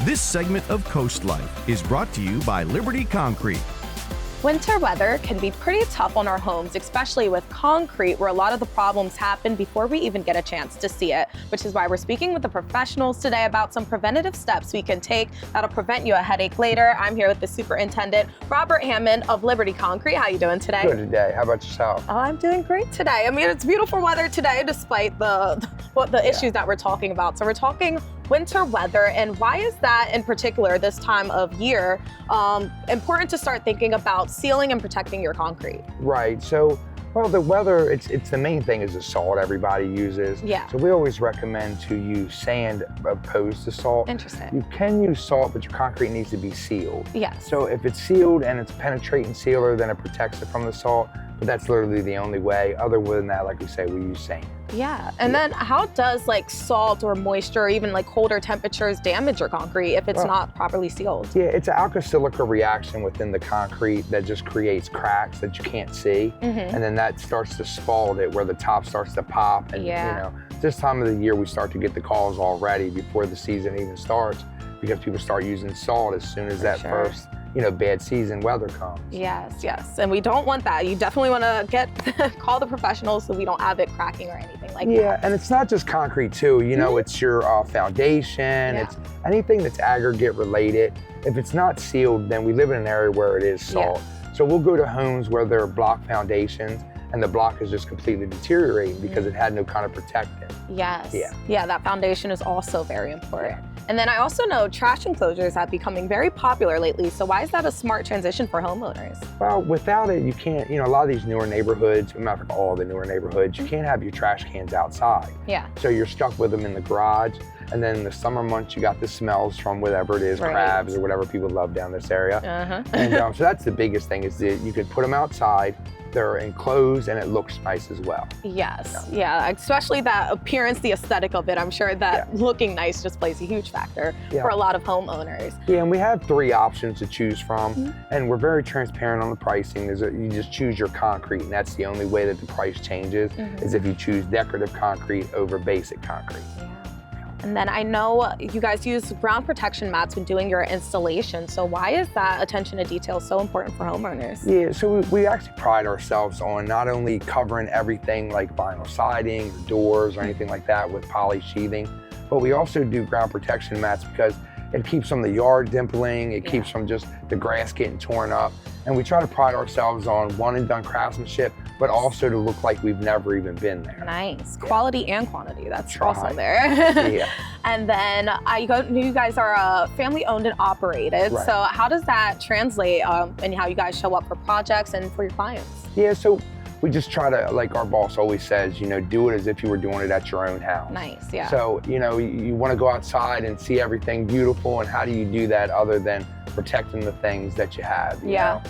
This segment of CoastLife is brought to you by Liberty Concrete. Winter weather can be pretty tough on our homes, especially with concrete, where a lot of the problems happen before we even get a chance to see it, which is why we're speaking with the professionals today about some preventative steps we can take that'll prevent you a headache later. I'm here with the superintendent, Robert Hammond of Liberty Concrete. How you doing today? Good today. How about yourself? Oh, I'm doing great today. I mean, it's beautiful weather today, despite the issues that we're talking about. So we're talking winter weather, and why is that in particular this time of year important to start thinking about sealing and protecting your concrete? Right. So, well, the weather, it's the main thing is the salt everybody uses. Yeah. So we always recommend to use sand opposed to salt. Interesting. You can use salt, but your concrete needs to be sealed. Yes. So if it's sealed and it's penetrating sealer, then it protects it from the salt. But that's literally the only way. Other than that, like we say, we use sand. Yeah, and then how does like salt or moisture or even like colder temperatures damage your concrete if it's not properly sealed? Yeah, it's an alkali reaction within the concrete that just creates cracks that you can't see. And then that starts to spalt it where the top starts to pop. And you know, this time of the year we start to get the calls already before the season even starts because people start using salt as soon as that first bad season weather comes. Yes, yes, and we don't want that. You definitely want to call the professionals so we don't have it cracking or anything like that. Yeah, and it's not just concrete too. You know, it's your foundation. It's anything that's aggregate related. If it's not sealed, then we live in an area where it is salt. So we'll go to homes where there are block foundations and the block is just completely deteriorating because it had no kind of protectant. Yes. Yeah, that foundation is also very important. And then I also know trash enclosures have becoming very popular lately. So why is that a smart transition for homeowners? Well, without it, you can't, a lot of these newer neighborhoods, not like all the newer neighborhoods, you can't have your trash cans outside. Yeah. So you're stuck with them in the garage. And then in the summer months, you got the smells from whatever it is, crabs or whatever people love down this area. And so that's the biggest thing is that you could put them outside. They're enclosed and it looks nice as well. Yes, yeah, especially that appearance, the aesthetic of it. I'm sure that looking nice just plays a huge factor for a lot of homeowners. Yeah, and we have 3 options to choose from, and we're very transparent on the pricing. You just choose your concrete, and that's the only way that the price changes is if you choose decorative concrete over basic concrete. And then I know you guys use ground protection mats when doing your installation. So why is that attention to detail so important for homeowners? Yeah, so we actually pride ourselves on not only covering everything like vinyl siding, or doors, or anything like that with poly sheathing, but we also do ground protection mats because it keeps from the yard dimpling, it keeps from just the grass getting torn up. And we try to pride ourselves on one and done craftsmanship, but also to look like we've never even been there. Nice, quality and quantity, that's also there. And then you guys are family owned and operated. So how does that translate in how you guys show up for projects and for your clients? Yeah, so we just try to, like our boss always says, do it as if you were doing it at your own house. Nice, yeah. So, you want to go outside and see everything beautiful, and how do you do that other than protecting the things that you have, you know?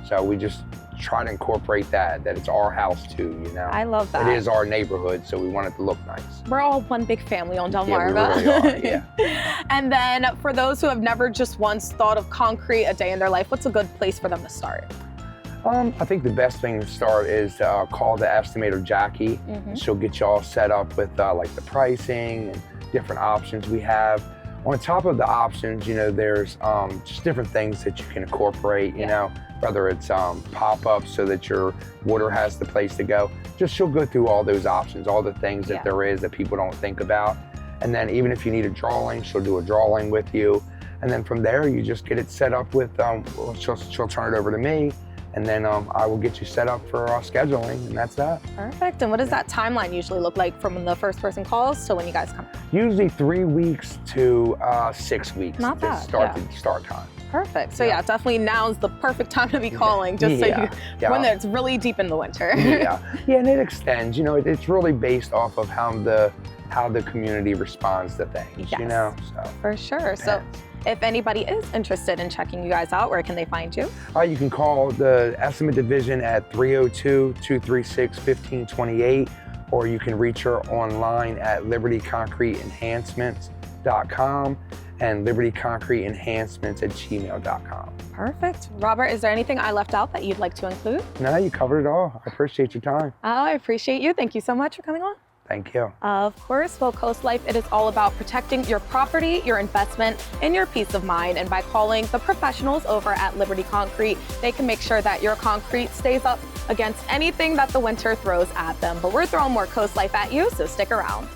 So we just try to incorporate that it's our house too, I love that. It is our neighborhood, so we want it to look nice. We're all one big family on Delmarva. Yeah, we really are, And then for those who have never just once thought of concrete a day in their life, what's a good place for them to start? I think the best thing to start is call the estimator Jackie. She'll get you all set up with like the pricing and different options we have. On top of the options, there's just different things that you can incorporate, whether it's pop-ups so that your water has the place to go. Just she'll go through all those options, all the things that there is that people don't think about. And then even if you need a drawing, she'll do a drawing with you. And then from there, you just get it set up with, she'll turn it over to me. And then I will get you set up for scheduling, and that's that. Perfect. And what does that timeline usually look like from when the first person calls to when you guys come? Usually 3 weeks to 6 weeks. Not bad. Start time. Perfect. So yeah, definitely now's the perfect time to be calling, just so when it's really deep in the winter. And it extends. It's really based off of how the community responds to things. So for sure. So if anybody is interested in checking you guys out, where can they find you? You can call the estimate division at 302-236-1528, or you can reach her online at libertyconcreteenhancements.com and libertyconcreteenhancements@gmail.com. Perfect. Robert, is there anything I left out that you'd like to include? No, you covered it all. I appreciate your time. Oh, I appreciate you. Thank you so much for coming on. Thank you. Of course. Well, CoastLife, it is all about protecting your property, your investment, and your peace of mind. And by calling the professionals over at Liberty Concrete, they can make sure that your concrete stays up against anything that the winter throws at them. But we're throwing more CoastLife at you, so stick around.